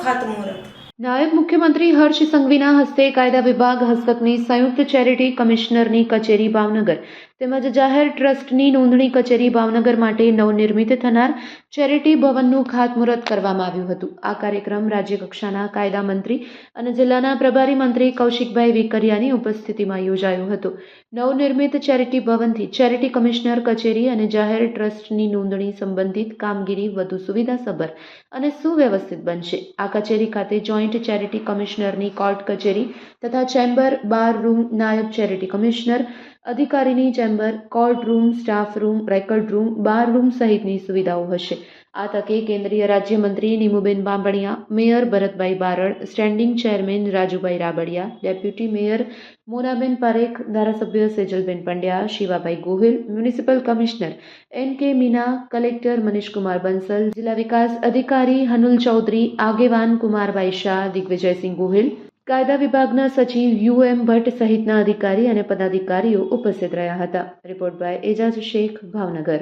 ખાતમુહૂર્ત. નાયબ મુખ્યમંત્રી હર્ષ સંઘવીના હસ્તે કાયદા વિભાગ હસ્તકની સંયુક્ત ચેરિટી કમિશનરની કચેરી ભાવનગર તેમજ જાહેર ટ્રસ્ટની નોંધણી કચેરી ભાવનગર માટે નવનિર્મિત થનાર ચેરિટી ભવનનું ખાતમુહૂર્ત કરવામાં આવ્યું હતું. આ કાર્યક્રમ રાજ્યકક્ષાના કાયદા મંત્રી અને જિલ્લાના પ્રભારી મંત્રી કૌશિકભાઈ વેકરિયાની ઉપસ્થિતિમાં યોજાયો હતો. નવનિર્મિત ચેરિટી ભવનથી ચેરિટી કમિશનર કચેરી અને જાહેર ટ્રસ્ટની નોંધણી સંબંધિત કામગીરી વધુ સુવિધાસભર અને સુવ્યવસ્થિત બનશે. આ કચેરી ખાતે જોઈન્ટ ચેરિટી કમિશનરની કોર્ટ કચેરી તથા ચેમ્બર, બાર રૂમ, નાયબ ચેરિટી કમિશનર અધિકારીની chamber, court room, staff room, record room, bar room સહિતની સુવિધાઓ હશે. આ તકે કેન્દ્રીય રાજ્યમંત્રી Nimuben Bambhaniya, mayor Bharatbhai Barad, standing chairman Rajubhai Rabadiya, deputy mayor Monaben Parekh, ધારાસભ્ય Sejalben Pandya, Shivabhai Gohil, municipal commissioner N.K. Meena, collector Manishkumar Bansal, જિલ્લા વિકાસ અધિકારી હનુલ ચૌધરી, આગેવાન કુમારભાઈ શાહ, દિગ્વિજયસિંહ ગોહિલ, કાયદા વિભાગના સચિવ U.M. ભટ્ટ સહિતના અધિકારી અને પદાધિકારીઓ ઉપસ્થિત રહ્યા હતા. Report by Ejaz Shaikh, Bhavnagar.